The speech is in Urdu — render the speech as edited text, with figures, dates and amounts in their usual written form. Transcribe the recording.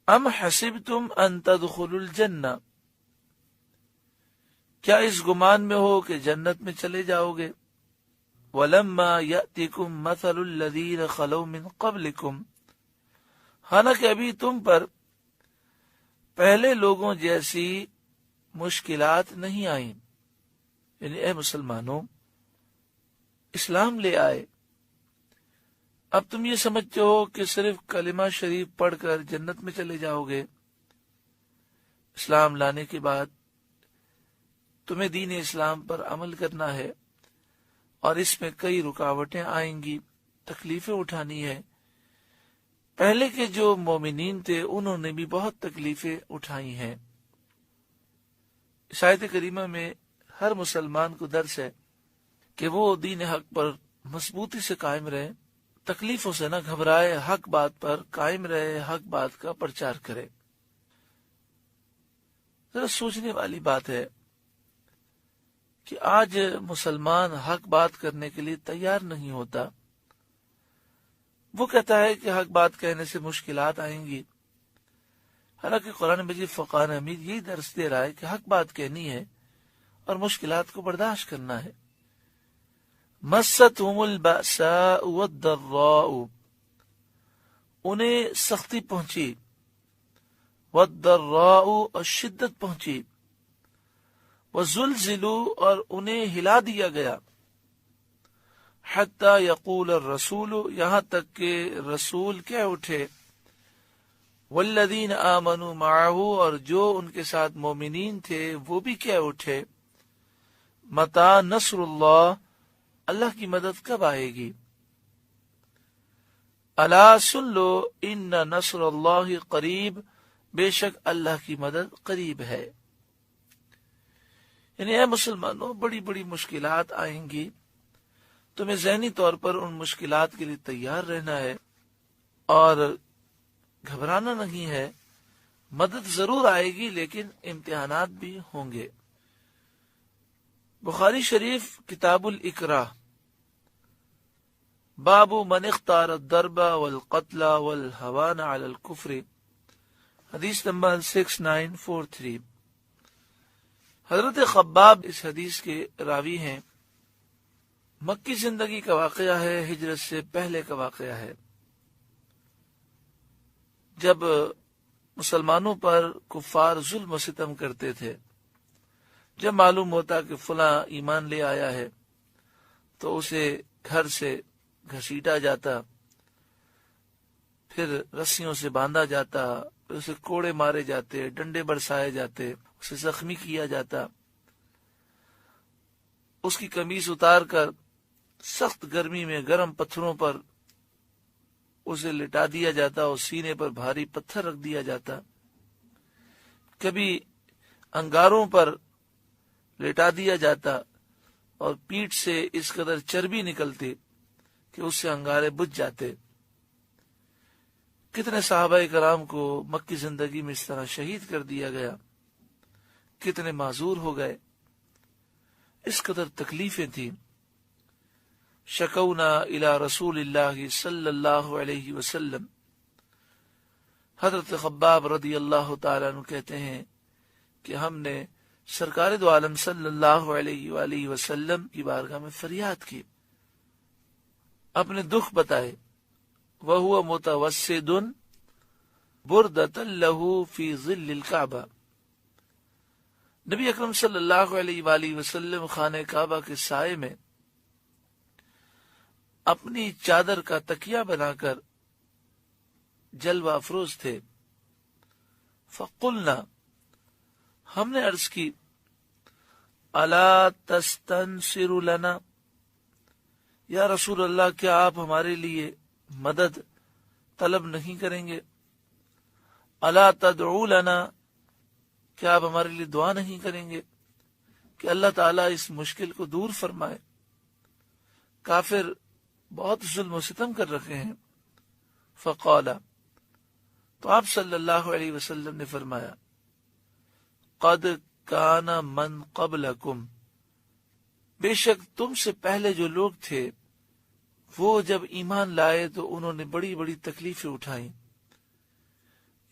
ام حسبتم ان تدخلوا الجنہ، کیا اس گمان میں ہو کہ جنت میں چلے جاؤ گے؟ ولما یأتکم مثل الذین خلو من قبلکم، حالانکہ ابھی تم پر پہلے لوگوں جیسی مشکلات نہیں آئیں، یعنی اے مسلمانوں اسلام لے آئے، اب تم یہ سمجھتے ہو کہ صرف کلمہ شریف پڑھ کر جنت میں چلے جاؤ گے۔ اسلام لانے کے بعد تمہیں دین اسلام پر عمل کرنا ہے، اور اس میں کئی رکاوٹیں آئیں گی، تکلیفیں اٹھانی ہے۔ پہلے کے جو مومنین تھے انہوں نے بھی بہت تکلیفیں اٹھائی ہیں۔ اس آیت کریمہ میں ہر مسلمان کو درس ہے کہ وہ دین حق پر مضبوطی سے قائم رہے، تکلیفوں سے نہ گھبرائے، حق بات پر قائم رہے، حق بات کا پرچار کرے۔ ذرا سوچنے والی بات ہے کہ آج مسلمان حق بات کرنے کے لیے تیار نہیں ہوتا۔ وہ کہتا ہے کہ حق بات کہنے سے مشکلات آئیں گی، حالانکہ قرآن مجید فرقان حمید یہی درس دے رہا ہے کہ حق بات کہنی ہے اور مشکلات کو برداشت کرنا ہے۔ مستہم البأساء والضراء، انہیں سختی پہنچی، والضراء اور شدت پہنچی، وزلزلوا اور انہیں ہلا دیا گیا، حتی یقول الرسول یہاں تک کہ رسول کہہ اٹھے، والذین آمنوا معہ اور جو ان کے ساتھ مومنین تھے وہ بھی کہہ اٹھے، متی نصر اللہ اللہ کی مدد کب آئے گی؟ الا سن لو ان نصر اللہ قریب، بے شک اللہ کی مدد قریب ہے۔ یعنی اے مسلمانوں بڑی بڑی مشکلات آئیں گی، تمہیں ذہنی طور پر ان مشکلات کے لیے تیار رہنا ہے اور گھبرانا نہیں ہے۔ مدد ضرور آئے گی لیکن امتحانات بھی ہوں گے۔ بخاری شریف کتاب الاکراہ، باب من اختار الضرب والقتل والہوان علی الکفر، حدیث نمبر 6943۔ حضرت خباب اس حدیث کے راوی ہیں۔ مکی زندگی کا واقعہ ہے، ہجرت سے پہلے کا واقعہ ہے، جب مسلمانوں پر کفار ظلم و ستم کرتے تھے۔ جب معلوم ہوتا کہ فلاں ایمان لے آیا ہے تو اسے گھر سے گھسیٹا جاتا، پھر رسیوں سے باندھا جاتا، پھر اسے کوڑے مارے جاتے، ڈنڈے برسائے جاتے، اسے زخمی کیا جاتا، اس کی قمیص اتار کر سخت گرمی میں گرم پتھروں پر اسے لٹا دیا جاتا اور سینے پر بھاری پتھر رکھ دیا جاتا، کبھی انگاروں پر لٹا دیا جاتا اور پیٹھ سے اس قدر چربی نکلتی کہ اس سے انگارے بجھ جاتے۔ کتنے صحابہ کرام کو مکی زندگی میں اس طرح شہید کر دیا گیا، کتنے معذور ہو گئے، اس قدر تکلیفیں تھیں۔ شکونا الی رسول اللہ صلی اللہ علیہ وسلم، حضرت خباب رضی اللہ تعالیٰ عنہ کہتے ہیں کہ ہم نے سرکار دو عالم صلی اللہ علیہ وآلہ وسلم کی بارگاہ میں فریاد کی، اپنے دکھ بتائے۔ وَهُوَ مُتَوَسِّدٌ بُرْدَةً لَهُ فِي ظِلِّ الْكَعْبَةِ، نبی اکرم صلی اللہ علیہ وآلہ وسلم خانہ کعبہ کے سائے میں اپنی چادر کا تکیہ بنا کر جلوہ افروز تھے۔ فَقُلْنَا، ہم نے عرض کی، اَلَا تَسْتَنْصِرُ لَنَا، یا رسول اللہ کیا آپ ہمارے لیے مدد طلب نہیں کریں گے؟ اَلَا تَدْعُو لَنَا، کیا آپ ہمارے لیے دعا نہیں کریں گے کہ اللہ تعالیٰ اس مشکل کو دور فرمائے؟ کافر بہت ظلم و ستم کر رکھے ہیں۔ فقال، تو آپ صلی اللہ علیہ وسلم نے فرمایا، قد کان من قبلکم، بے شک تم سے پہلے جو لوگ تھے وہ جب ایمان لائے تو انہوں نے بڑی بڑی تکلیفیں اٹھائیں۔